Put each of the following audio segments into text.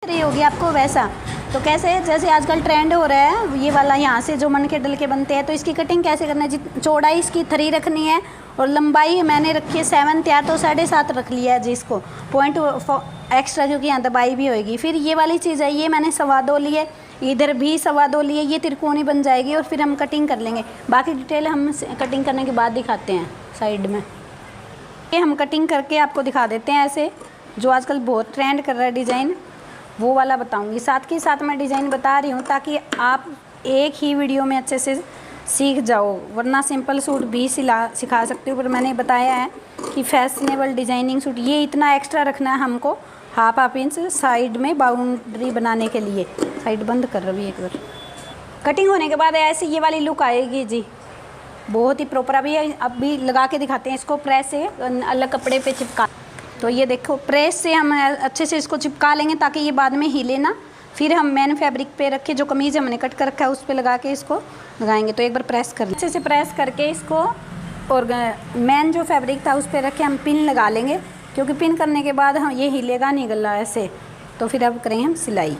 रही होगी आपको वैसा। तो कैसे, जैसे आजकल ट्रेंड हो रहा है ये वाला, यहाँ से जो मन के डल के बनते हैं, तो इसकी कटिंग कैसे करना है। चौड़ाई इसकी 3 रखनी है और लंबाई मैंने रखी है 7 या तो 7.5 रख लिया है जिसको पॉइंट एक्स्ट्रा, क्योंकि यहाँ दबाई भी होएगी। फिर ये वाली चीज़ है, ये मैंने 2.25 लिए, इधर भी 2.25 लिए, ये त्रिकोणी बन जाएगी और फिर हम कटिंग कर लेंगे। बाकी डिटेल हम कटिंग करने के बाद दिखाते हैं साइड में। ये हम कटिंग करके आपको दिखा देते हैं ऐसे, जो आजकल बहुत ट्रेंड कर रहा है डिज़ाइन, वो वाला बताऊंगी। साथ के साथ मैं डिज़ाइन बता रही हूँ ताकि आप एक ही वीडियो में अच्छे से सीख जाओ, वरना सिंपल सूट भी सिखा सकते हो। पर मैंने बताया है कि फैशनेबल डिज़ाइनिंग सूट ये इतना एक्स्ट्रा रखना है हमको, हाफ इंच साइड में बाउंड्री बनाने के लिए। साइड बंद कर रही है एक बार। कटिंग होने के बाद ऐसे ये वाली लुक आएगी जी, बहुत ही प्रॉपर। अभी अभी लगा के दिखाते हैं इसको, प्रेस से अलग कपड़े पे चिपका। तो ये देखो, प्रेस से हम अच्छे से इसको चिपका लेंगे ताकि ये बाद में हिले ना। फिर हम मेन फैब्रिक पे रख के, जो कमीज़ हमने कट कर रखा है उस पे लगा के इसको लगाएंगे। तो एक बार प्रेस कर अच्छे से प्रेस करके इसको, और मेन जो फैब्रिक था उस पे रख के हम पिन लगा लेंगे, क्योंकि पिन करने के बाद हम ये हिलेगा नहीं गला ऐसे। तो फिर अब करेंगे हम सिलाई।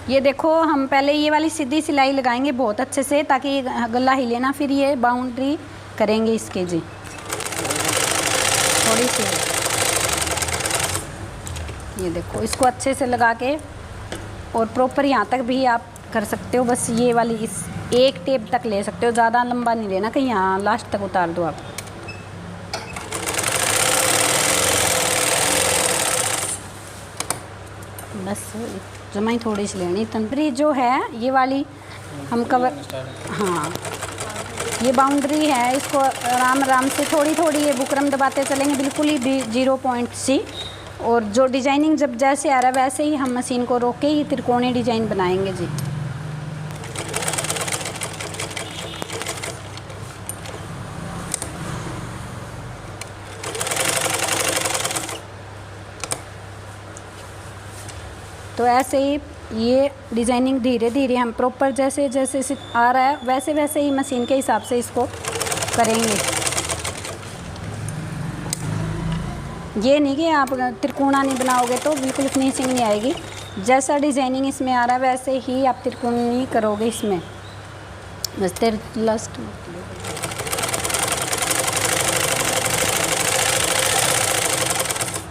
ये देखो, हम पहले ये वाली सीधी सिलाई लगाएंगे बहुत अच्छे से ताकि गला हिले ना, फिर ये बाउंड्री करेंगे इसके जी थोड़ी सी। ये देखो, इसको अच्छे से लगा के, और प्रॉपर यहाँ तक भी आप कर सकते हो। बस ये वाली इस एक टेप तक ले सकते हो, ज़्यादा लंबा नहीं लेना, कहीं यहाँ लास्ट तक उतार दो आप। बस जमा ही थोड़ी सी लेनी। तंत्री जो है ये वाली हम कवर, हाँ ये बाउंड्री है, इसको आराम आराम से थोड़ी थोड़ी ये बुकरम दबाते चलेंगे, बिल्कुल ही 0 पॉइंट सी। और जो डिज़ाइनिंग जब जैसे आ रहा है वैसे ही हम मशीन को रोक के ही त्रिकोणी डिज़ाइन बनाएंगे जी। तो ऐसे ही ये डिज़ाइनिंग धीरे धीरे हम प्रॉपर जैसे जैसे आ रहा है वैसे वैसे ही मशीन के हिसाब से इसको करेंगे। ये नहीं कि आप त्रिकोणा नहीं बनाओगे तो बिल्कुल फिनिशिंग नहीं आएगी। जैसा डिज़ाइनिंग इसमें आ रहा है वैसे ही आप त्रिकोणी करोगे इसमें। बस लास्ट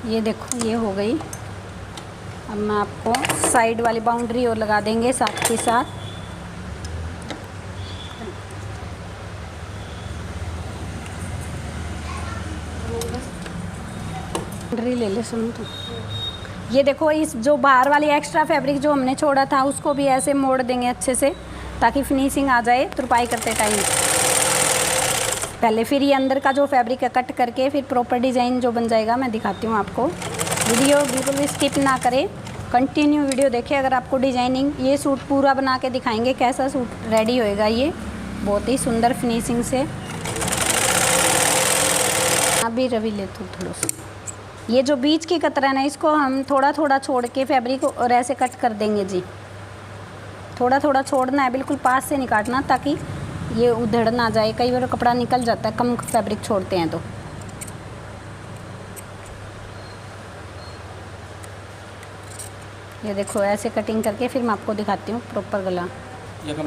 ये देखो, ये हो गई। अब मैं आपको साइड वाली बाउंड्री और लगा देंगे साथ के साथ। बाउंड्री ले ले सुन तो। ये देखो, इस जो बाहर वाली एक्स्ट्रा फैब्रिक जो हमने छोड़ा था उसको भी ऐसे मोड़ देंगे अच्छे से ताकि फिनिशिंग आ जाए तुरपाई करते टाइम पहले। फिर ये अंदर का जो फैब्रिक है कट करके फिर प्रॉपर डिज़ाइन जो बन जाएगा मैं दिखाती हूँ आपको। वीडियो बिल्कुल भी स्किप ना करें, कंटिन्यू वीडियो देखें। अगर आपको डिज़ाइनिंग ये सूट पूरा बना के दिखाएंगे कैसा सूट रेडी होएगा, ये बहुत ही सुंदर फिनिशिंग से। अभी रवि ले तो थोड़ा सा, ये जो बीच की कतरा है ना इसको हम थोड़ा थोड़ा छोड़ के फैब्रिक और ऐसे कट कर देंगे जी। थोड़ा थोड़ा छोड़ना है, बिल्कुल पास से नहीं काटना ताकि ये उधड़ ना जाए। कई बार कपड़ा निकल जाता है कम फैब्रिक छोड़ते हैं तो। ये देखो, ऐसे कटिंग करके फिर मैं आपको दिखाती हूँ प्रॉपर गला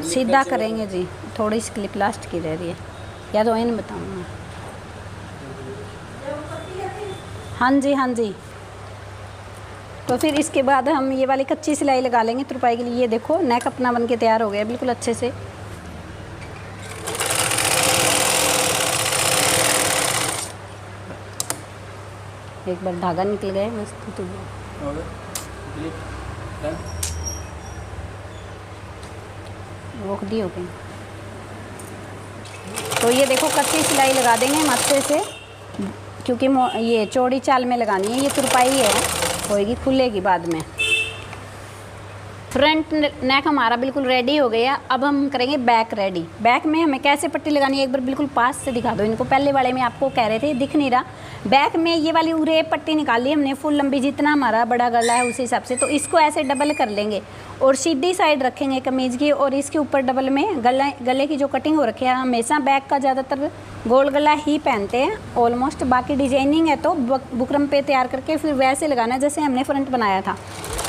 सीधा करेंगे जी। थोड़ी सी क्लिप लास्ट की रह रही है, या तो इन बताऊँगा। हाँ जी हाँ जी। तो फिर इसके बाद हम ये वाली कच्ची सिलाई लगा लेंगे तुरपाई के लिए। ये देखो, नेक अपना बन के तैयार हो गया बिल्कुल अच्छे से। एक बार धागा निकल गया बस तो रोक दी हो गई। तो ये देखो, कच्ची सिलाई लगा देंगे हम अच्छे से, क्योंकि ये चौड़ी चाल में लगानी है। ये तुरपाई है, होएगी खुलेगी बाद में। फ्रंट नेक हमारा बिल्कुल रेडी हो गया। अब हम करेंगे बैक रेडी। बैक में हमें कैसे पट्टी लगानी है एक बार बिल्कुल पास से दिखा दो इनको। पहले वाले में आपको कह रहे थे दिख नहीं रहा। बैक में ये वाली उरे पट्टी निकाली हमने फुल लंबी, जितना हमारा बड़ा गला है उस हिसाब से। तो इसको ऐसे डबल कर लेंगे और सीधी साइड रखेंगे कमीज़ की, और इसके ऊपर डबल में गले की जो कटिंग हो रखी है, हमेशा बैक का ज़्यादातर गोल गला ही पहनते हैं ऑलमोस्ट। बाकी डिजाइनिंग है तो बुकरम पे तैयार करके फिर वैसे लगाना है जैसे हमने फ्रंट बनाया था।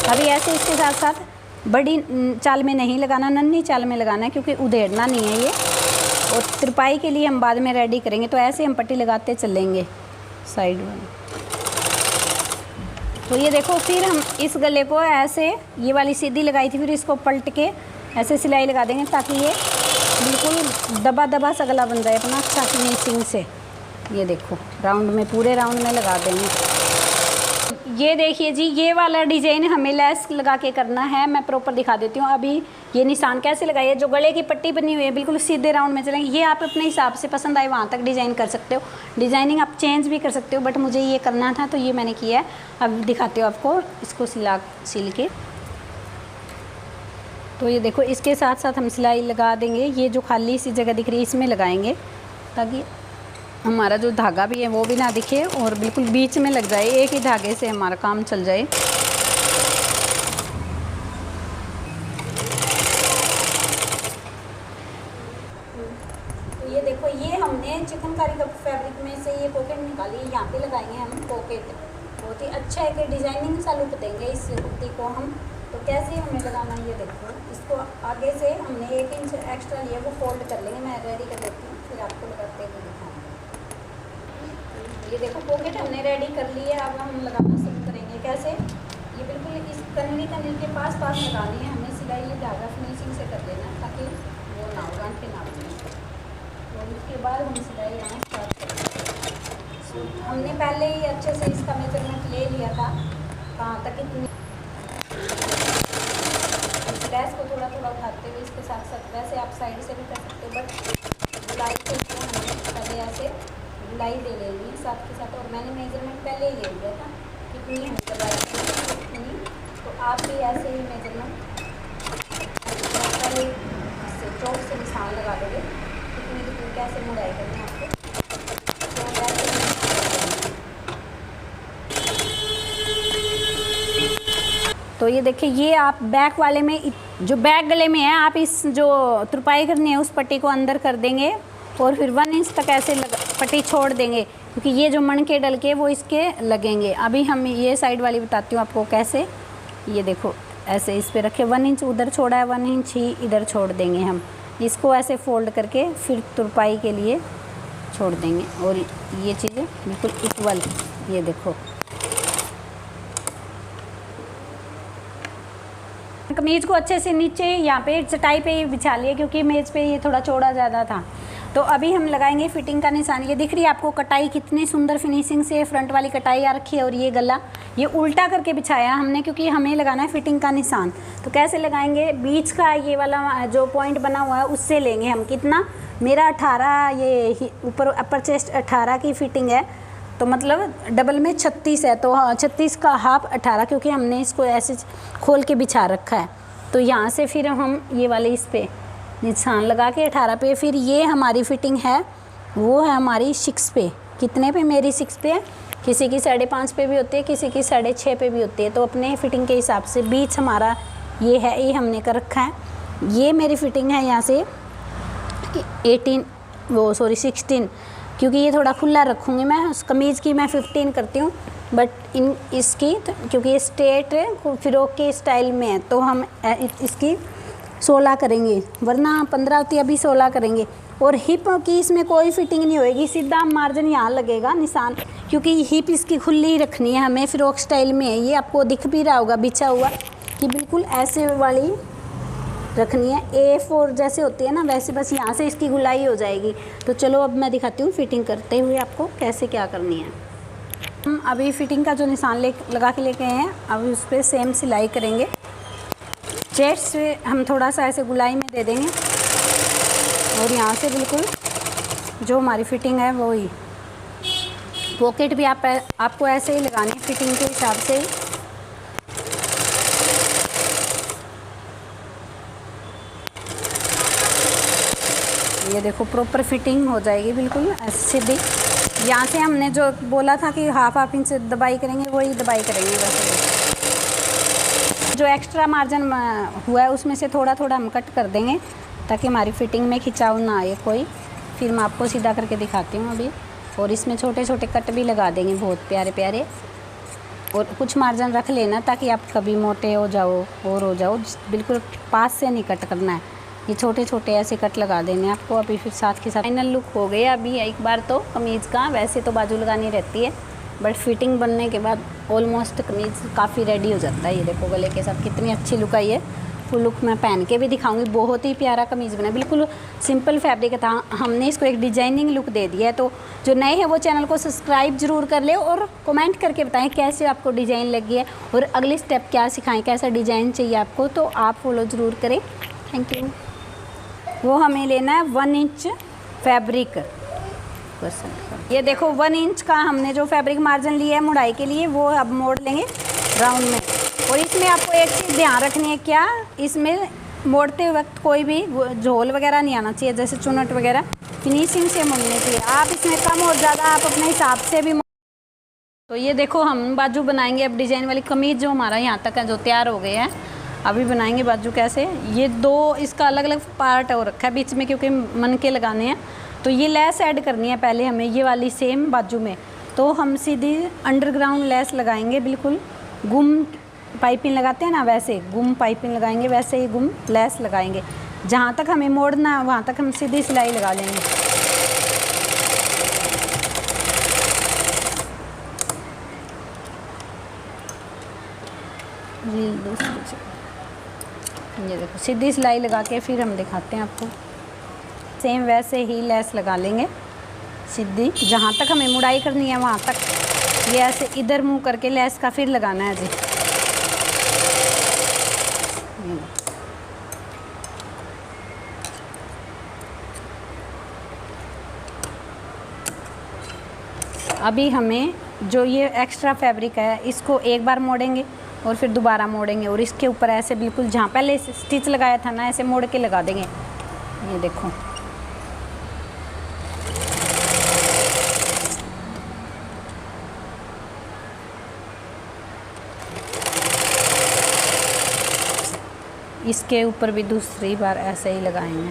अभी ऐसे इसके साथ साथ बड़ी चाल में नहीं लगाना, नन्ही चाल में लगाना है, क्योंकि उधेड़ना नहीं है ये। और त्रिपाई के लिए हम बाद में रेडी करेंगे। तो ऐसे हम पट्टी लगाते चलेंगे साइड में। तो ये देखो, फिर हम इस गले को ऐसे, ये वाली सीधी लगाई थी, फिर इसको पलट के ऐसे सिलाई लगा देंगे ताकि ये बिल्कुल दबा दबा सा गला बन जाए अपना अच्छा फिनिशिंग से। ये देखो राउंड में, पूरे राउंड में लगा देंगे। ये देखिए जी, ये वाला डिज़ाइन हमें लेस लगा के करना है। मैं प्रॉपर दिखा देती हूँ। अभी ये निशान कैसे लगाइए, जो गले की पट्टी बनी हुई है बिल्कुल सीधे राउंड में चलेंगे। ये आप अपने हिसाब से पसंद आए वहाँ तक डिज़ाइन कर सकते हो। डिज़ाइनिंग आप चेंज भी कर सकते हो, बट मुझे ये करना था तो ये मैंने किया है। अब दिखाती हूँ आपको इसको सिल के। तो ये देखो, इसके साथ साथ हम सिलाई लगा देंगे। ये जो खाली सी जगह दिख रही है इसमें लगाएंगे ताकि हमारा जो धागा भी है वो भी ना दिखे और बिल्कुल बीच में लग जाए, एक ही धागे से हमारा काम चल जाए। तो ये देखो, ये हमने चिकनकारी का फैब्रिक में से ये पॉकेट निकाली, यहाँ पे लगाएंगे हम पॉकेट। बहुत ही अच्छा है कि डिजाइनिंग सा लुक देंगे इस कुर्ती को हम। तो कैसे हमें लगाना है ये देखो, इसको आगे से हमने 1 इंच एक्स्ट्रा लिया, वो फोल्ड कर लेंगे। मैं रेडी कर देती हूँ फिर आपको लगाते हुए दिखाऊंगी। ये देखो पॉकेट हमने रेडी कर ली है। अब हम लगाना शुरू करेंगे। कैसे, ये बिल्कुल इस कनरी के पास लगानी है हमें सिलाई। ये धागा फिनिशिंग से कर लेना ताकि वो ना हो, गांठे ना हो। और उसके बाद हम सिलाई यहाँ स्टार्ट करेंगे। हमने पहले ही अच्छे से इसका मेजरमेंट ले लिया था कहाँ तक इतनी। गैस को थोड़ा थोड़ा उठाते हुए इसके साथ साथ, वैसे आप साइड से भी कर सकते हो, बट गुलाई से तो हमें पहले ऐसे गुलाई दे लेनी साथ के साथ। और मैंने मेजरमेंट पहले ही ले लिया था कितनी हमें करवाई कितनी। तो आप भी ऐसे ही मेजरमेंट पहले इससे चौक से निशान लगा दोगे कितनी कितनी कैसे मुड़ाई करनी है आपको। तो ये देखिए, ये आप बैक वाले में जो बैक गले में है, आप इस जो तुरपाई करनी है उस पट्टी को अंदर कर देंगे और फिर 1 इंच तक ऐसे पट्टी छोड़ देंगे, क्योंकि ये जो मणके डल के वो इसके लगेंगे। अभी हम ये साइड वाली बताती हूँ आपको कैसे। ये देखो ऐसे इस पे रखे, 1 इंच उधर छोड़ा है, 1 इंच ही इधर छोड़ देंगे हम। इसको ऐसे फोल्ड करके फिर तुरपाई के लिए छोड़ देंगे। और ये चीज़ें बिल्कुल इक्वल, ये देखो। कमीज़ को अच्छे से नीचे यहाँ पे चटाई पे बिछा लिया, क्योंकि मेज़ पे ये थोड़ा चौड़ा ज़्यादा था। तो अभी हम लगाएंगे फिटिंग का निशान। ये दिख रही है आपको कटाई कितनी सुंदर फिनिशिंग से, फ्रंट वाली कटाई आ रखी है। और ये गला ये उल्टा करके बिछाया हमने, क्योंकि हमें लगाना है फिटिंग का निशान। तो कैसे लगाएंगे, बीच का ये वाला जो पॉइंट बना हुआ है उससे लेंगे हम कितना, मेरा 18, ये ऊपर अपर चेस्ट 18 की फिटिंग है, तो मतलब डबल में 36 है। तो 36 का हाफ 18, क्योंकि हमने इसको ऐसे खोल के बिछा रखा है। तो यहाँ से फिर हम ये वाले इस पे निशान लगा के 18 पे, फिर ये हमारी फिटिंग है वो है हमारी 6 पे। कितने पे, मेरी 6 पे है, किसी की 5.5 पे भी होती है, किसी की 6.5 पे भी होती है। तो अपने फिटिंग के हिसाब से बीच हमारा ये है, ये हमने कर रखा है। ये मेरी फिटिंग है यहाँ से 16, क्योंकि ये थोड़ा खुला रखूँगी मैं। उस कमीज़ की मैं 15 करती हूँ, बट इसकी क्योंकि ये स्ट्रेट फिरोक के स्टाइल में है तो हम इसकी 16 करेंगे, वरना 15 होती है, अभी 16 करेंगे। और हिप की इसमें कोई फिटिंग नहीं होएगी, सीधा मार्जिन यहाँ लगेगा निशान, क्योंकि हिप इसकी खुली रखनी है हमें, फिरोक स्टाइल में है। ये आपको दिख भी रहा होगा बिछा हुआ कि बिल्कुल ऐसे वाली रखनी है, A4 जैसे होती है ना, वैसे बस यहाँ से इसकी गुलाई हो जाएगी। तो चलो अब मैं दिखाती हूँ फिटिंग करते हुए आपको कैसे क्या करनी है। हम अभी फिटिंग का जो निशान लगा के लेके आए हैं, अभी उस पर सेम सिलाई करेंगे। चेस्ट से हम थोड़ा सा ऐसे गुलाई में दे देंगे और यहाँ से बिल्कुल जो हमारी फिटिंग है वो ही। पॉकेट भी आपको ऐसे ही लगानी है फिटिंग के हिसाब से ही। ये देखो प्रॉपर फिटिंग हो जाएगी बिल्कुल सीधी। यहाँ से हमने जो बोला था कि हाफ इंच दबाई करेंगे, वही दबाई करेंगे। वैसे जो एक्स्ट्रा मार्जिन हुआ है उसमें से थोड़ा थोड़ा हम कट कर देंगे ताकि हमारी फिटिंग में खिंचाव ना आए कोई। फिर मैं आपको सीधा करके दिखाती हूँ अभी। और इसमें छोटे छोटे कट भी लगा देंगे बहुत प्यारे प्यारे। और कुछ मार्जिन रख लेना ताकि आप कभी मोटे हो जाओ और हो जाओ, बिल्कुल पास से नहीं कट करना है। ये छोटे छोटे ऐसे कट लगा देने आपको। अभी फिर साथ के साथ फाइनल लुक हो गया अभी एक बार तो कमीज़ का। वैसे तो बाजू लगानी रहती है, बट फिटिंग बनने के बाद ऑलमोस्ट कमीज़ काफ़ी रेडी हो जाता है। ये देखो गले के साथ कितनी अच्छी लुक आई है। फुल लुक मैं पहन के भी दिखाऊंगी। बहुत ही प्यारा कमीज़ बना, बिल्कुल सिंपल फैब्रिक था। हमने इसको एक डिजाइनिंग लुक दे दिया है। तो जो नए हैं वो चैनल को सब्सक्राइब जरूर कर ले और कमेंट करके बताएं कैसे आपको डिज़ाइन लगी है और अगली स्टेप क्या सिखाएं, कैसा डिज़ाइन चाहिए आपको, तो आप फॉलो ज़रूर करें। Thank you. वो हमें लेना है 1 इंच फैब्रिक। ये देखो 1 इंच का हमने जो फैब्रिक मार्जिन लिया है मुड़ाई के लिए, वो अब मोड़ लेंगे राउंड में। और इसमें आपको एक चीज़ ध्यान रखनी है, क्या इसमें मोड़ते वक्त कोई भी झोल वगैरह नहीं आना चाहिए, जैसे चुनट वगैरह। फिनिशिंग से मोड़नी चाहिए। आप इसमें कम और ज़्यादा आप अपने हिसाब से भी। तो ये देखो हम बाजू बनाएंगे अब। डिज़ाइन वाली कमीज़ जो हमारा यहाँ तक है जो तैयार हो गए हैं, अभी बनाएंगे बाजू कैसे। ये 2 इसका अलग अलग पार्ट हो रखा है बीच में, क्योंकि मन के लगाने हैं। तो ये लेस ऐड करनी है पहले हमें, ये वाली सेम बाजू में। तो हम सीधी अंडरग्राउंड लेस लगाएंगे, बिल्कुल गुम पाइपिंग लगाते हैं ना, वैसे गुम पाइपिंग लगाएंगे, वैसे ही गुम लेस लगाएंगे। जहाँ तक हमें मोड़ना है वहाँ तक हम सीधी सिलाई लगा लेंगे। ये देखो सीधी सिलाई लगा के फिर हम दिखाते हैं आपको। सेम वैसे ही लेस लगा लेंगे सीधी। जहाँ तक हमें मुड़ाई करनी है वहाँ तक ये ऐसे इधर मुंह करके लेस का फिर लगाना है जी। अभी हमें जो ये एक्स्ट्रा फैब्रिक है इसको एक बार मोड़ेंगे और फिर दोबारा मोड़ेंगे और इसके ऊपर ऐसे बिल्कुल जहाँ पहले स्टिच लगाया था ना, ऐसे मोड़ के लगा देंगे। ये देखो इसके ऊपर भी दूसरी बार ऐसे ही लगाएंगे।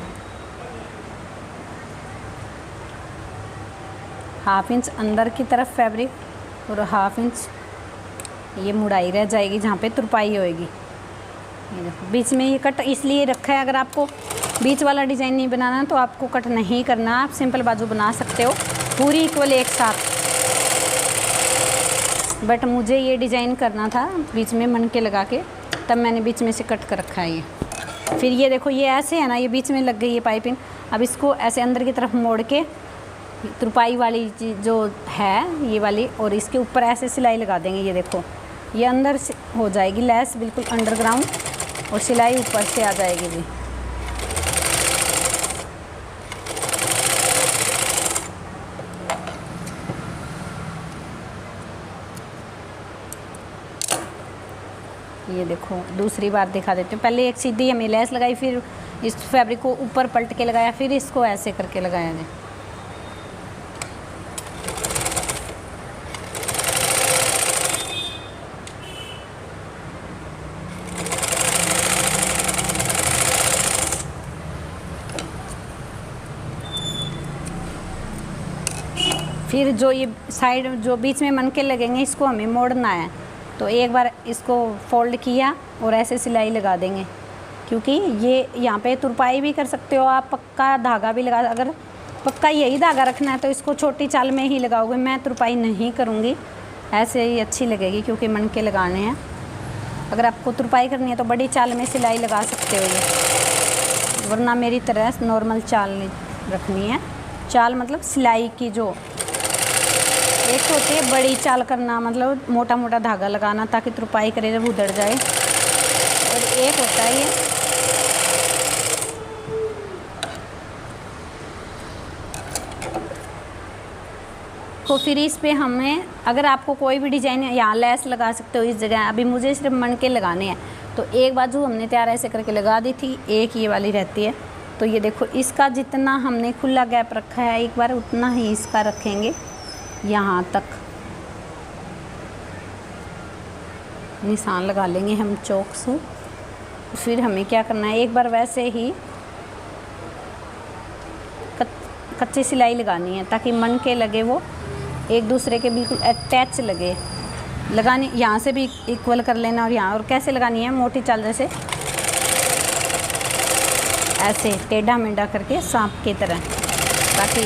1/2 इंच अंदर की तरफ फैब्रिक और 1/2 इंच ये मुड़ाई रह जाएगी जहाँ पे तुरपाई होएगी। ये देखो बीच में ये कट इसलिए रखा है, अगर आपको बीच वाला डिज़ाइन नहीं बनाना तो आपको कट नहीं करना, आप सिंपल बाजू बना सकते हो पूरी इक्वल एक साथ। बट मुझे ये डिज़ाइन करना था बीच में मन के लगा के, तब मैंने बीच में से कट कर रखा है ये। फिर ये देखो ये ऐसे है ना, ये बीच में लग गई है पाइपिंग। अब इसको ऐसे अंदर की तरफ मोड़ के तुरपाई वाली चीज़ जो है ये वाली, और इसके ऊपर ऐसे सिलाई लगा देंगे। ये देखो ये अंदर से हो जाएगी लेस बिल्कुल अंडरग्राउंड और सिलाई ऊपर से आ जाएगी भी। ये देखो दूसरी बार दिखा देती हूँ। पहले एक सीधी हमें लेस लगाई, फिर इस फैब्रिक को ऊपर पलट के लगाया, फिर इसको ऐसे करके लगाया जाए। फिर जो ये साइड जो बीच में मनके लगेंगे इसको हमें मोड़ना है। तो एक बार इसको फोल्ड किया और ऐसे सिलाई लगा देंगे, क्योंकि ये यहाँ पे तुरपाई भी कर सकते हो आप, पक्का धागा भी लगा। अगर पक्का यही धागा रखना है तो इसको छोटी चाल में ही लगाओगे। मैं तुरपाई नहीं करूँगी, ऐसे ही अच्छी लगेगी क्योंकि मनके लगाने हैं। अगर आपको तुरपाई करनी है तो बड़ी चाल में सिलाई लगा सकते हो ये, वरना मेरी तरह नॉर्मल चाल रखनी है। चाल मतलब सिलाई की जो एक होती है बड़ी चाल करना, मतलब मोटा मोटा धागा लगाना ताकि तुरपाई करे जब उधड़ जाए, और एक होता है ये तो फिर इस पे हमें, अगर आपको कोई भी डिज़ाइन यहाँ लेस लगा सकते हो इस जगह। अभी मुझे सिर्फ मनके लगाने हैं, तो एक बाजू हमने तैयार ऐसे करके लगा दी थी, एक ये वाली रहती है। तो ये देखो इसका जितना हमने खुला गैप रखा है एक बार उतना ही इसका रखेंगे यहाँ तक। निशान लगा लेंगे हम चौक से। फिर हमें क्या करना है, एक बार वैसे ही कच्ची सिलाई लगानी है ताकि मन के लगे वो एक दूसरे के बिल्कुल अटैच लगे। लगानी यहाँ से भी इक्वल कर लेना और यहाँ, और कैसे लगानी है, मोटी चाल जैसे ऐसे टेढ़ा मेढ़ा करके सांप की तरह, ताकि,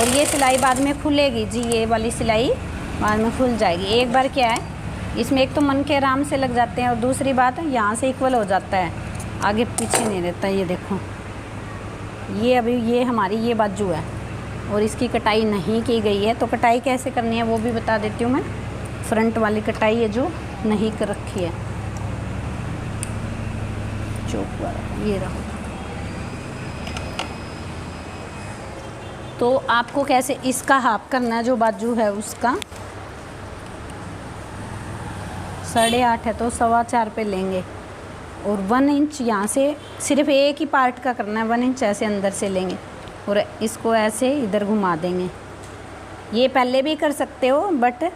और ये सिलाई बाद में खुलेगी जी, ये वाली सिलाई बाद में खुल जाएगी। एक बार क्या है इसमें, एक तो मन के आराम से लग जाते हैं और दूसरी बात यहाँ से इक्वल हो जाता है, आगे पीछे नहीं रहता। ये देखो ये अभी ये हमारी ये बाजू है और इसकी कटाई नहीं की गई है, तो कटाई कैसे करनी है वो भी बता देती हूँ मैं। फ्रंट वाली कटाई है जो नहीं कर रखी है, चौक वाला ये रहा। तो आपको कैसे इसका हाफ करना है, जो बाजू है उसका 8.5 है तो 4.25 पे लेंगे और 1 इंच यहाँ से सिर्फ एक ही पार्ट का करना है, 1 इंच ऐसे अंदर से लेंगे और इसको ऐसे इधर घुमा देंगे। ये पहले भी कर सकते हो बट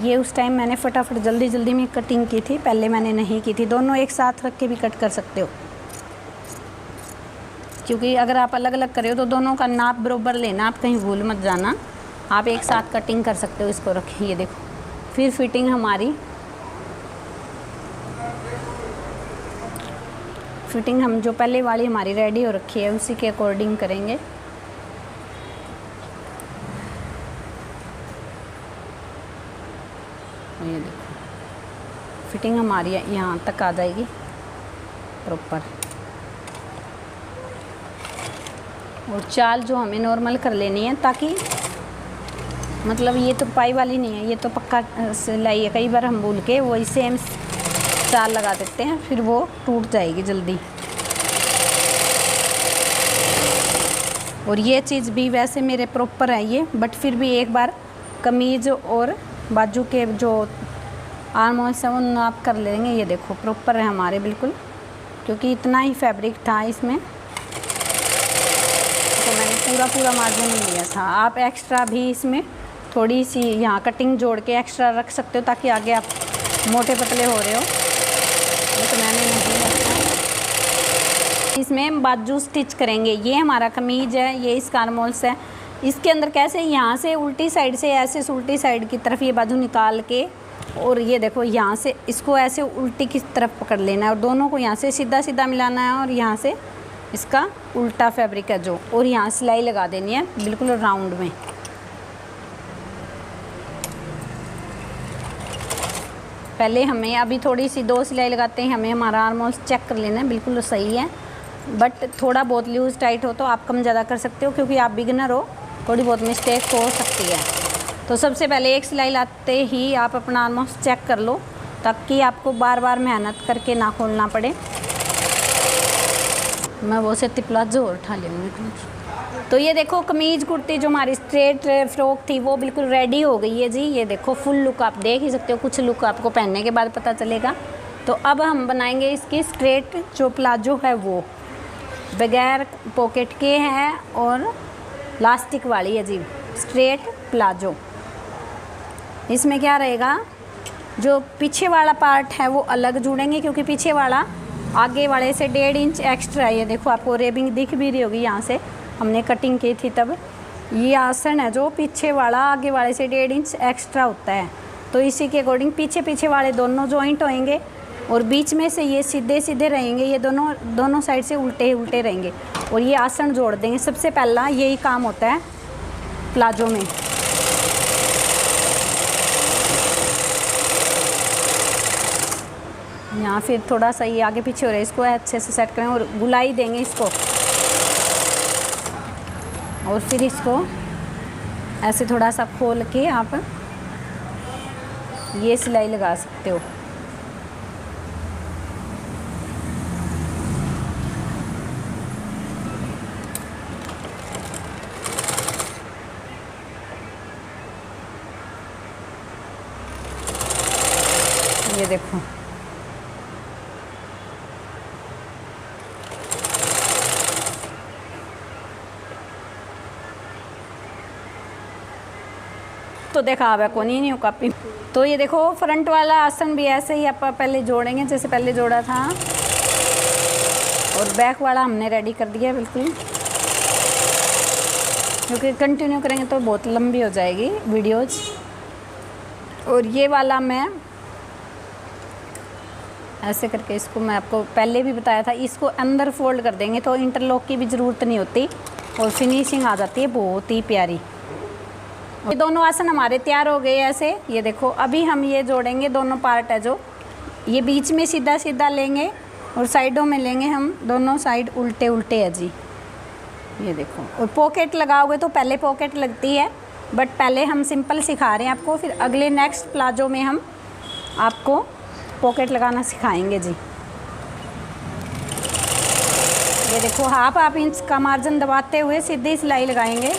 ये उस टाइम मैंने फटाफट जल्दी जल्दी में कटिंग की थी, पहले मैंने नहीं की थी। दोनों एक साथ रख के भी कट कर सकते हो, क्योंकि अगर आप अलग अलग करे हो तो दोनों का नाप बराबर लेना, आप कहीं भूल मत जाना। आप एक साथ कटिंग कर सकते हो। इसको रखें, ये देखो। फिर फिटिंग हमारी फिटिंग हम जो पहले वाली हमारी रेडी हो रखी है उसी के अकॉर्डिंग करेंगे। ये देखो फिटिंग हमारी यहाँ तक आ जाएगी प्रॉपर। और चाल जो हमें नॉर्मल कर लेनी है, ताकि मतलब ये तो पाई वाली नहीं है, ये तो पक्का सिलाई है। कई बार हम भूल के वही सेम चाल लगा देते हैं, फिर वो टूट जाएगी जल्दी। और ये चीज़ भी वैसे मेरे प्रॉपर है ये, बट फिर भी एक बार कमीज़ और बाजू के जो आर्म होल्स हैं वो नाप कर लेंगे। ये देखो प्रॉपर है हमारे बिल्कुल, क्योंकि इतना ही फैब्रिक था इसमें तो मैंने पूरा मार्जिन लिया था। आप एक्स्ट्रा भी इसमें थोड़ी सी यहाँ कटिंग जोड़ के एक्स्ट्रा रख सकते हो, ताकि आगे आप मोटे पतले हो रहे हो। तो मैंने नहीं रखा। इसमें बाजू स्टिच करेंगे। ये हमारा कमीज है, ये इसका आर्म होल्स है। इसके अंदर कैसे, यहाँ से उल्टी साइड से ऐसे उल्टी साइड की तरफ ये बाजू निकाल के, और ये देखो यहाँ से इसको ऐसे उल्टी की तरफ पकड़ लेना है और दोनों को यहाँ से सीधा सीधा मिलाना है और यहाँ से इसका उल्टा फैब्रिक है जो, और यहाँ सिलाई लगा देनी है बिल्कुल राउंड में। पहले हमें अभी थोड़ी सी 2 सिलाई लगाते हैं, हमें हमारा आर्म होल्स चेक कर लेना है बिल्कुल सही है। बट थोड़ा बहुत लूज़ टाइट हो तो आप कम ज़्यादा कर सकते हो, क्योंकि आप बिगिनर हो, थोड़ी बहुत मिस्टेक हो सकती है। तो सबसे पहले एक सिलाई लाते ही आप अपना आर्म होल्स चेक कर लो, ताकि आपको बार बार मेहनत करके ना खोलना पड़े। मैं वो से प्लाजो और उठा लूँगी। तो ये देखो कमीज़ कुर्ती जो हमारी स्ट्रेट फ्रॉक थी वो बिल्कुल रेडी हो गई है जी। ये देखो फुल लुक आप देख ही सकते हो, कुछ लुक आपको पहनने के बाद पता चलेगा। तो अब हम बनाएंगे इसकी स्ट्रेट जो प्लाजो है, वो बगैर पॉकेट के है और लास्टिक वाली है जी, स्ट्रेट प्लाजो। इसमें क्या रहेगा, जो पीछे वाला पार्ट है वो अलग जुड़ेंगे, क्योंकि पीछे वाला आगे वाले से 1.5 इंच एक्स्ट्रा है। ये देखो आपको रेबिंग दिख भी रही होगी, यहाँ से हमने कटिंग की थी तब। ये आसन है जो पीछे वाला आगे वाले से 1.5 इंच एक्स्ट्रा होता है, तो इसी के अकॉर्डिंग पीछे वाले दोनों जॉइंट होंगे और बीच में से ये सीधे सीधे रहेंगे, ये दोनों साइड से उल्टे उल्टे रहेंगे और ये आसन जोड़ देंगे। सबसे पहला यही काम होता है प्लाजो में। यहाँ फिर थोड़ा सा ये आगे पीछे हो रहा है, इसको अच्छे से सेट करें और गुलाई देंगे इसको, और फिर इसको ऐसे थोड़ा सा खोल के आप ये सिलाई लगा सकते हो। ये देखो तो देखा हुआ कौन ही नहीं हो कापी। तो ये देखो फ्रंट वाला आसन भी ऐसे ही आप पहले जोड़ेंगे जैसे पहले जोड़ा था, और बैक वाला हमने रेडी कर दिया बिल्कुल, क्योंकि कंटिन्यू करेंगे तो बहुत लंबी हो जाएगी वीडियोज। और ये वाला मैं ऐसे करके इसको मैं आपको पहले भी बताया था, इसको अंदर फोल्ड कर देंगे तो इंटरलॉक की भी ज़रूरत नहीं होती और फिनिशिंग आ जाती है बहुत ही प्यारी। ये दोनों आसन हमारे तैयार हो गए ऐसे। ये देखो अभी हम ये जोड़ेंगे दोनों पार्ट है जो, ये बीच में सीधा सीधा लेंगे और साइडों में लेंगे हम, दोनों साइड उल्टे उल्टे है जी। ये देखो, और पॉकेट लगाओगे तो पहले पॉकेट लगती है, बट पहले हम सिंपल सिखा रहे हैं आपको, फिर अगले नेक्स्ट प्लाजो में हम आपको पॉकेट लगाना सिखाएंगे जी। ये देखो हाफ इंच का मार्जिन दबाते हुए सीधी सिलाई लगाएंगे।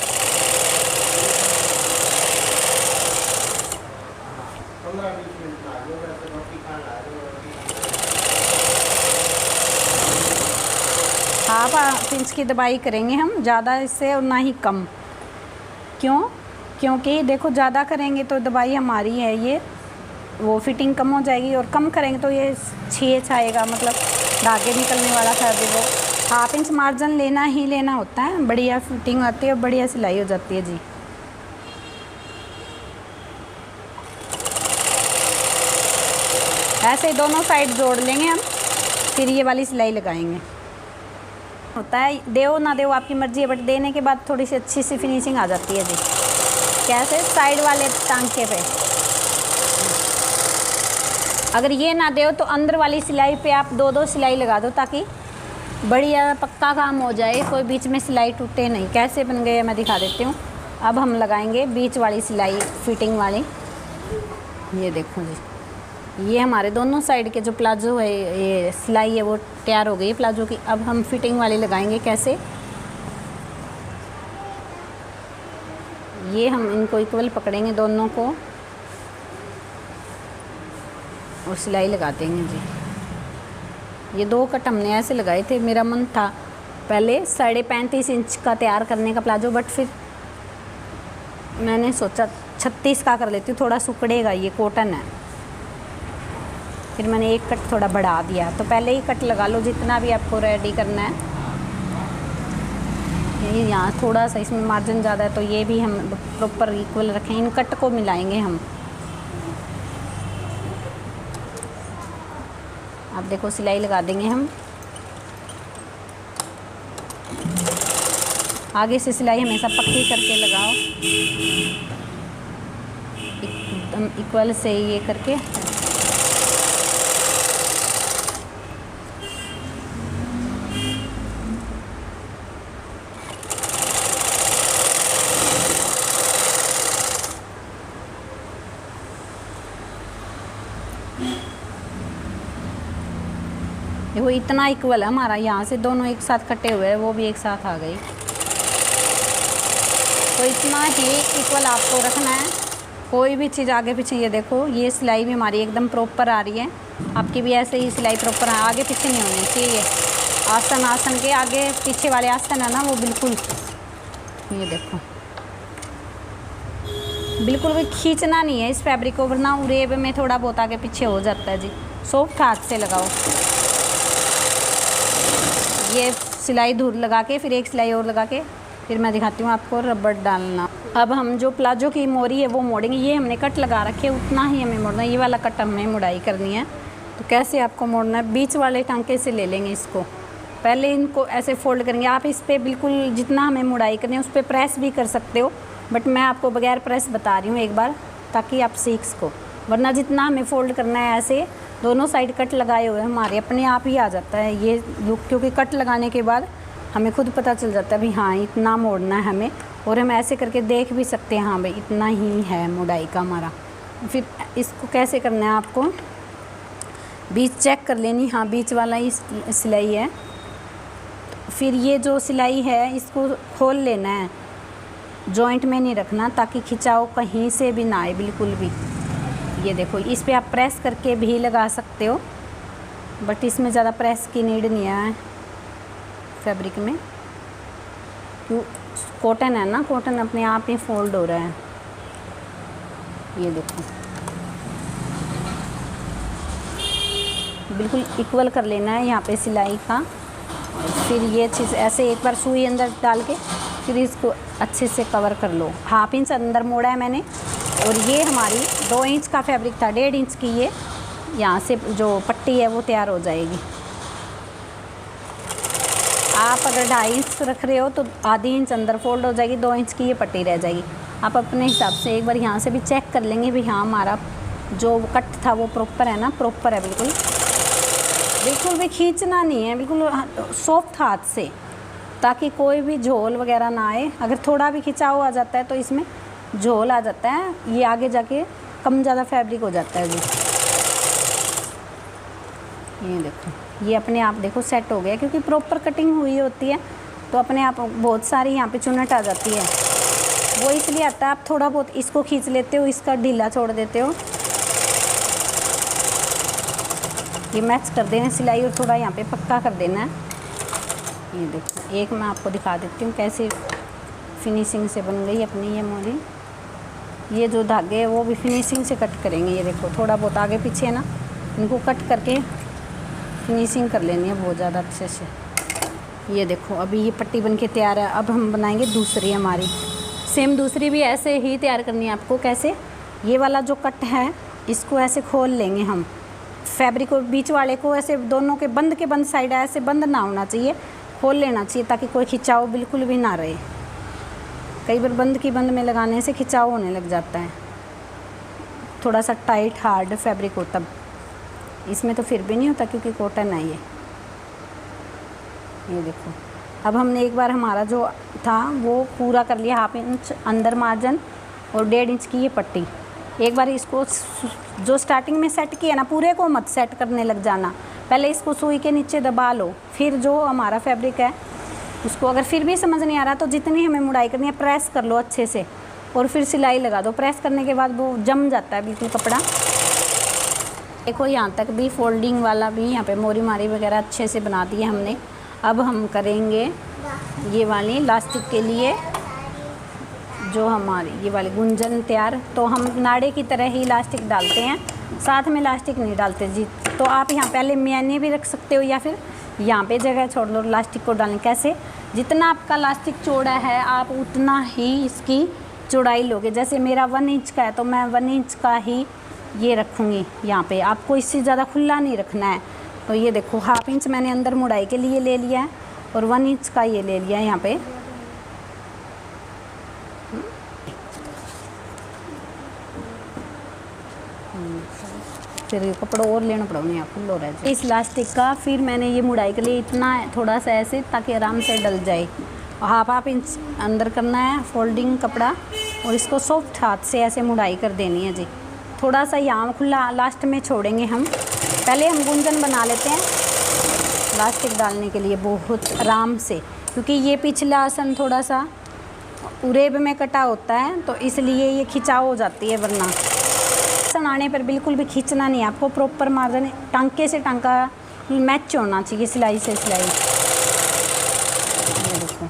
हाफ इंच की दबाई करेंगे हम, ज़्यादा इससे और ना ही कम। क्योंकि देखो ज़्यादा करेंगे तो दबाई हमारी है ये वो फिटिंग कम हो जाएगी, और कम करेंगे तो ये छेच आएगा, मतलब धागे निकलने वाला था अभी वो। हाफ इंच मार्जिन लेना ही लेना होता है, बढ़िया फिटिंग आती है और बढ़िया सिलाई हो जाती है जी। ऐसे दोनों साइड जोड़ लेंगे हम, फिर ये वाली सिलाई लगाएंगे। होता है देओ ना देओ आपकी मर्जी है, बट देने के बाद थोड़ी सी अच्छी सी फिनिशिंग आ जाती है जी। कैसे? साइड वाले टांके पे अगर ये ना दो तो अंदर वाली सिलाई पे आप दो सिलाई लगा दो, ताकि बढ़िया पक्का काम हो जाए, कोई बीच में सिलाई टूटे नहीं। कैसे बन गए मैं दिखा देती हूँ। अब हम लगाएंगे बीच वाली सिलाई, फिटिंग वाली। ये देखो जी, ये हमारे दोनों साइड के जो प्लाजो है, ये सिलाई है वो तैयार हो गई है प्लाजो की। अब हम फिटिंग वाली लगाएंगे। कैसे? ये हम इनको इक्वल पकड़ेंगे दोनों को और सिलाई लगा देंगे जी। ये 2 कट हमने ऐसे लगाए थे। मेरा मन था पहले 35.5 इंच का तैयार करने का प्लाजो, बट फिर मैंने सोचा 36 का कर लेती हूँ, थोड़ा सुकड़ेगा, ये कॉटन है। फिर मैंने 1 कट थोड़ा बढ़ा दिया। तो पहले ही कट लगा लो जितना भी आपको रेडी करना है। ये यहाँ थोड़ा सा इसमें मार्जिन ज़्यादा है, तो ये भी हम प्रॉपर इक्वल रखें। इन कट को मिलाएंगे हम। अब देखो सिलाई लगा देंगे हम। आगे से सिलाई हमेशा पक्की करके लगाओ, एकदम इक्वल से ये करके। देखो इतना इक्वल है हमारा, यहाँ से दोनों एक साथ कटे हुए हैं, वो भी एक साथ आ गई। तो इतना ही इक्वल आपको रखना है। कोई भी चीज़ आगे पीछे, ये देखो ये सिलाई भी हमारी एकदम प्रॉपर आ रही है। आपकी भी ऐसे ही सिलाई प्रॉपर है, आगे पीछे नहीं होनी चाहिए। आसन के आगे पीछे वाले आसन है ना, वो बिल्कुल, ये देखो बिल्कुल भी खींचना नहीं है इस फैब्रिक को, वरना उरेब में थोड़ा बहुत आगे पीछे हो जाता है जी। सॉफ्ट हाथ से लगाओ। ये सिलाई दूर लगा के फिर एक सिलाई और लगा के फिर मैं दिखाती हूँ आपको रबड़ डालना। अब हम जो प्लाजो की मोरी है वो मोड़ेंगे। ये हमने कट लगा रखे, उतना ही हमें मोड़ना है। ये वाला कट हमें मुड़ाई करनी है। तो कैसे आपको मोड़ना है? बीच वाले टांके से ले लेंगे इसको। पहले इनको ऐसे फोल्ड करेंगे। आप इस पर बिल्कुल जितना हमें मुड़ाई करनी है उस पर प्रेस भी कर सकते हो, बट मैं आपको बगैर प्रेस बता रही हूँ एक बार, ताकि आप सीख सको। वरना जितना हमें फ़ोल्ड करना है ऐसे दोनों साइड कट लगाए हुए हमारे अपने आप ही आ जाता है ये लुक, क्योंकि कट लगाने के बाद हमें खुद पता चल जाता है भी हाँ इतना मोड़ना है हमें, और हम ऐसे करके देख भी सकते हैं हाँ भाई इतना ही है मोटाई का हमारा। फिर इसको कैसे करना है आपको, बीच चेक कर लेनी, हाँ बीच वाला ही सिलाई है। फिर ये जो सिलाई है इसको खोल लेना है, जॉइंट में नहीं रखना ताकि खिंचाव कहीं से भी ना आए बिल्कुल भी। ये देखो इस पे आप प्रेस करके भी लगा सकते हो, बट इसमें ज़्यादा प्रेस की नीड नहीं है फैब्रिक में, क्यों कॉटन है ना, कॉटन अपने आप ही फोल्ड हो रहा है। ये देखो बिल्कुल इक्वल कर लेना है यहाँ पे सिलाई का। और फिर ये चीज़ ऐसे एक बार सुई अंदर डाल के फिर इसको अच्छे से कवर कर लो। 1/2 इंच अंदर मोड़ा है मैंने। और ये हमारी 2 इंच का फैब्रिक था, 1.5 इंच की ये यहाँ से जो पट्टी है वो तैयार हो जाएगी। आप अगर 2.5 इंच रख रहे हो तो आधी इंच अंदर फोल्ड हो जाएगी, 2 इंच की ये पट्टी रह जाएगी। आप अपने हिसाब से एक बार यहाँ से भी चेक कर लेंगे भी हाँ हमारा जो कट था वो प्रॉपर है ना, प्रॉपर है बिल्कुल। बिल्कुल भी खींचना नहीं है, बिल्कुल सॉफ्ट हाथ से, ताकि कोई भी झोल वगैरह ना आए। अगर थोड़ा भी खिंचाव आ जाता है तो इसमें झोल आ जाता है, ये आगे जाके कम ज़्यादा फैब्रिक हो जाता है जी। ये देखो ये अपने आप देखो सेट हो गया, क्योंकि प्रॉपर कटिंग हुई होती है तो अपने आप बहुत सारी यहाँ पे चुन्नट आ जाती है। वो इसलिए आता है आप थोड़ा बहुत इसको खींच लेते हो, इसका ढीला छोड़ देते हो। ये मैच कर देना सिलाई और थोड़ा यहाँ पे पक्का कर देना है। ये देखो एक मैं आपको दिखा देती हूँ कैसे फिनिशिंग से बन गई अपनी ये मोरी। ये जो धागे है वो भी फिनिशिंग से कट करेंगे। ये देखो थोड़ा बहुत आगे पीछे है ना, इनको कट करके फिनिशिंग कर लेनी है बहुत ज़्यादा अच्छे से। ये देखो अभी ये पट्टी बन के तैयार है। अब हम बनाएंगे दूसरी हमारी। सेम दूसरी भी ऐसे ही तैयार करनी है आपको। कैसे, ये वाला जो कट है इसको ऐसे खोल लेंगे हम। फैब्रिक को बीच वाले को ऐसे दोनों के बंद साइड ऐसे बंद ना होना चाहिए, खोल लेना चाहिए ताकि कोई खिंचाव बिल्कुल भी ना रहे। कई बार बंद में लगाने से खिंचाव होने लग जाता है, थोड़ा सा टाइट हार्ड फैब्रिक हो तब। इसमें तो फिर भी नहीं होता क्योंकि कॉटन है ये देखो। अब हमने एक बार हमारा जो था वो पूरा कर लिया, 1/2 इंच अंदर मार्जिन और 1.5 इंच की ये पट्टी। एक बार इसको जो स्टार्टिंग में सेट किया ना, पूरे को मत सेट करने लग जाना, पहले इसको सुई के नीचे दबा लो। फिर जो हमारा फैब्रिक है उसको अगर फिर भी समझ नहीं आ रहा तो जितनी हमें मुड़ाई करनी है प्रेस कर लो अच्छे से और फिर सिलाई लगा दो। प्रेस करने के बाद वो जम जाता है बिल्कुल कपड़ा। देखो यहाँ तक भी फोल्डिंग वाला भी यहाँ पे मोरी मारी वगैरह अच्छे से बना दी है हमने। अब हम करेंगे ये वाली लास्टिक के लिए जो हमारी ये वाली गुंजन तैयार। तो हम नाड़े की तरह ही लास्टिक डालते हैं, साथ में लास्टिक नहीं डालते जी। तो आप यहाँ पहले मैंने भी रख सकते हो या फिर यहाँ पे जगह छोड़ लो लास्टिक को डालने। कैसे, जितना आपका लास्टिक चौड़ा है आप उतना ही इसकी चौड़ाई लोगे। जैसे मेरा 1 इंच का है तो मैं 1 इंच का ही ये रखूँगी यहाँ पे। आपको इससे ज़्यादा खुला नहीं रखना है। तो ये देखो 1/2 इंच मैंने अंदर मुड़ाई के लिए ले लिया है और 1 इंच का ये ले लिया है यहाँ पे। फिर कपड़ा और लेना पड़ा नहीं, खुल हो रहा है इस लास्टिक का। फिर मैंने ये मुड़ाई के लिए इतना थोड़ा सा ऐसे ताकि आराम से डल जाए। 1/2 इंच अंदर करना है फोल्डिंग कपड़ा और इसको सॉफ्ट हाथ से ऐसे मुड़ाई कर देनी है जी। थोड़ा सा यहाँ खुला लास्ट में छोड़ेंगे हम। पहले हम गुंजन बना लेते हैं लास्टिक डालने के लिए बहुत आराम से, क्योंकि ये पिछला आसन थोड़ा सा उरेब में कटा होता है तो इसलिए ये खिंचाव हो जाती है। वरना आसन आने पर बिल्कुल भी खींचना नहीं, आपको प्रॉपर मार्जिन टांके से टांका मैच होना चाहिए, सिलाई से सिलाई। ये देखो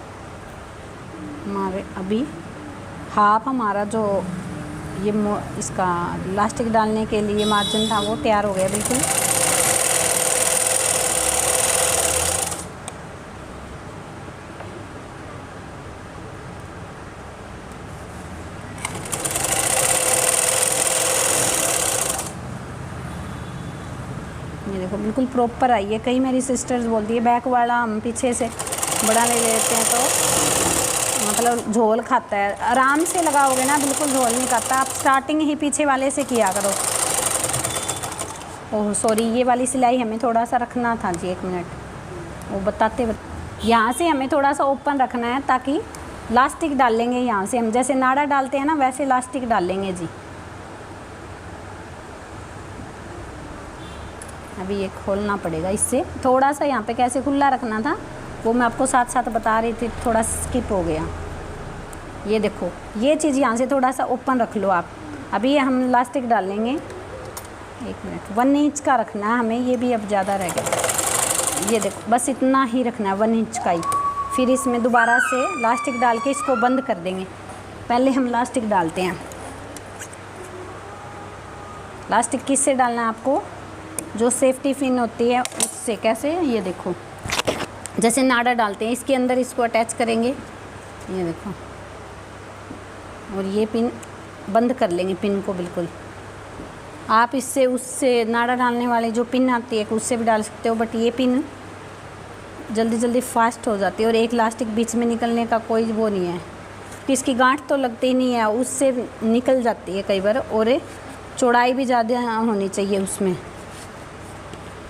हमारे अभी हाफ हमारा जो ये इसका लास्टिक डालने के लिए मार्जिन था वो तैयार हो गया बिल्कुल। ये देखो बिल्कुल प्रॉपर आई है। कई मेरी सिस्टर्स बोलती है बैक वाला हम पीछे से बड़ा ले लेते हैं तो मतलब झोल खाता है। आराम से लगाओगे ना बिल्कुल झोल नहीं खाता। आप स्टार्टिंग ही पीछे वाले से किया करो। ओह सॉरी, ये वाली सिलाई हमें थोड़ा सा रखना था जी, 1 मिनट वो बताते यहाँ से हमें थोड़ा सा ओपन रखना है ताकि लास्टिक डाल लेंगे। यहाँ से हम जैसे नाड़ा डालते हैं ना वैसे लास्टिक डाल लेंगे जी। अभी ये खोलना पड़ेगा इससे। थोड़ा सा यहाँ पे कैसे खुला रखना था वो मैं आपको साथ साथ बता रही थी, थोड़ा स्किप हो गया। ये देखो ये चीज़ यहाँ से थोड़ा सा ओपन रख लो आप। अभी हम लास्टिक डाल लेंगे। 1 मिनट, 1 इंच का रखना है हमें, ये भी अब ज़्यादा रह गया। ये देखो बस इतना ही रखना है 1 इंच का ही। फिर इसमें दोबारा से लास्टिक डाल के इसको बंद कर देंगे। पहले हम लास्टिक डालते हैं। इलास्टिक किससे डालना है आपको, जो सेफ्टी पिन होती है उससे। कैसे, ये देखो जैसे नाड़ा डालते हैं इसके अंदर इसको अटैच करेंगे, ये देखो, और ये पिन बंद कर लेंगे पिन को बिल्कुल। आप इससे उससे नाड़ा डालने वाली जो पिन आती है उससे भी डाल सकते हो, बट ये पिन जल्दी जल्दी फास्ट हो जाती है और एक इलास्टिक बीच में निकलने का कोई वो नहीं है, कि इसकी गांठ तो लगती नहीं है, उससे निकल जाती है कई बार, और चौड़ाई भी ज़्यादा होनी चाहिए उसमें।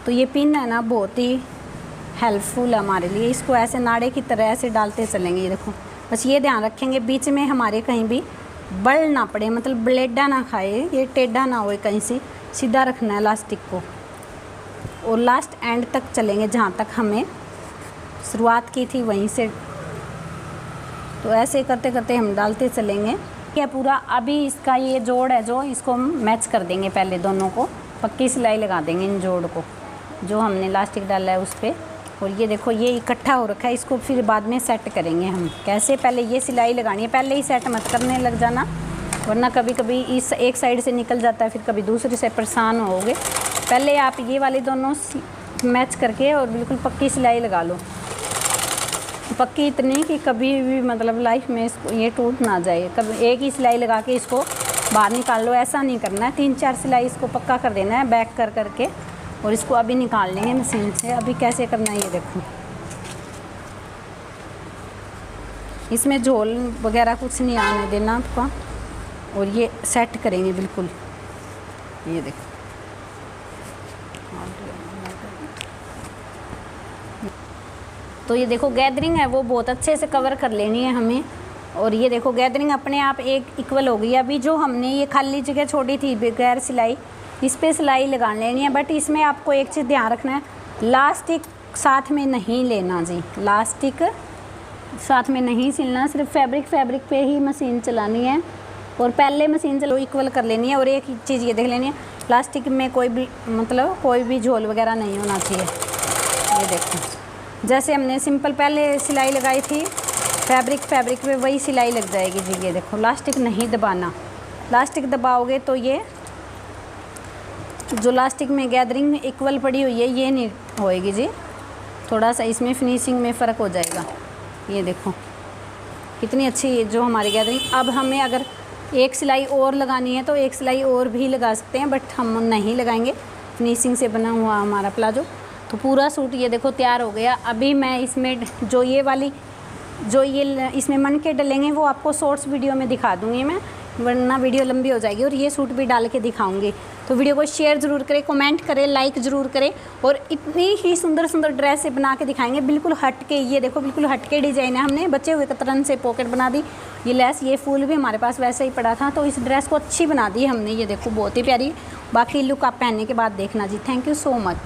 तो ये पिन है ना बहुत ही हेल्पफुल है हमारे लिए। इसको ऐसे नाड़े की तरह ऐसे डालते चलेंगे, ये देखो। बस ये ध्यान रखेंगे बीच में हमारे कहीं भी बल ना पड़े, मतलब ब्लेडा ना खाए, ये टेढ़ा ना हो, कहीं से सीधा रखना है इलास्टिक को, और लास्ट एंड तक चलेंगे जहाँ तक हमें शुरुआत की थी वहीं से। तो ऐसे करते करते हम डालते चलेंगे ये पूरा। अभी इसका ये जोड़ है जो, इसको हम मैच कर देंगे पहले, दोनों को पक्की सिलाई लगा देंगे इन जोड़ को जो हमने इलास्टिक डाला है उस पर। और ये देखो ये इकट्ठा हो रखा है, इसको फिर बाद में सेट करेंगे हम। कैसे, पहले ये सिलाई लगानी है, पहले ही सेट मत करने लग जाना, वरना कभी कभी इस एक साइड से निकल जाता है, फिर कभी दूसरे से परेशान होगे। पहले आप ये वाले दोनों मैच करके और बिल्कुल पक्की सिलाई लगा लो, पक्की इतनी कि कभी भी मतलब लाइफ में इसको ये टूट ना जाए। कभी एक ही सिलाई लगा के इसको बाहर निकाल लो, ऐसा नहीं करना है। 3-4 सिलाई इसको पक्का कर देना है बैक कर करके, और इसको अभी निकाल लेंगे मशीन से। अभी कैसे करना है ये देखो, इसमें झोल वगैरह कुछ नहीं आने देना आपका, और ये सेट करेंगे बिल्कुल, ये देखो। तो ये देखो गैदरिंग है वो बहुत अच्छे से कवर कर लेनी है हमें, और ये देखो गैदरिंग अपने आप एक इक्वल हो गई। अभी जो हमने ये खाली जगह छोड़ी थी बगैर सिलाई, इस पे सिलाई लगा लेनी है। बट इसमें आपको एक चीज़ ध्यान रखना है, लास्टिक साथ में नहीं लेना जी, लास्टिक साथ में नहीं सिलना, सिर्फ फैब्रिक पे ही मशीन चलानी है, और पहले मशीन चलो इक्वल कर लेनी है। और एक चीज़ ये देख लेनी है, प्लास्टिक में कोई भी मतलब कोई भी झोल वगैरह नहीं होना चाहिए। ये देखो जैसे हमने सिंपल पहले सिलाई लगाई थी फैब्रिक पे, वही सिलाई लग जाएगी जी। ये देखो लास्टिक नहीं दबाना, लास्टिक दबाओगे तो ये जो लास्टिक में गैदरिंग में इक्वल पड़ी हुई है ये नहीं होएगी जी, थोड़ा सा इसमें फिनिशिंग में फ़र्क हो जाएगा। ये देखो कितनी अच्छी जो हमारी गैदरिंग। अब हमें अगर एक सिलाई और लगानी है तो एक सिलाई और भी लगा सकते हैं, बट हम नहीं लगाएंगे, फिनिशिंग से बना हुआ हमारा प्लाजो। तो पूरा सूट ये देखो तैयार हो गया। अभी मैं इसमें जो ये वाली जो ये इसमें मन के डलेंगे वो आपको शॉर्ट्स वीडियो में दिखा दूँगी मैं, वरना वीडियो लंबी हो जाएगी। और ये सूट भी डाल के दिखाऊंगी। तो वीडियो को शेयर ज़रूर करें, कमेंट करें, लाइक ज़रूर करें। और इतनी ही सुंदर सुंदर ड्रेस से बना के दिखाएंगे, बिल्कुल हट के। ये देखो बिल्कुल हट के डिज़ाइन है, हमने बचे हुए कतरन से पॉकेट बना दी। ये लेस ये फूल भी हमारे पास वैसे ही पड़ा था, तो इस ड्रेस को अच्छी बना दी हमने। ये देखो बहुत ही प्यारी। बाकी लुक आप पहनने के बाद देखना जी। Thank you so much.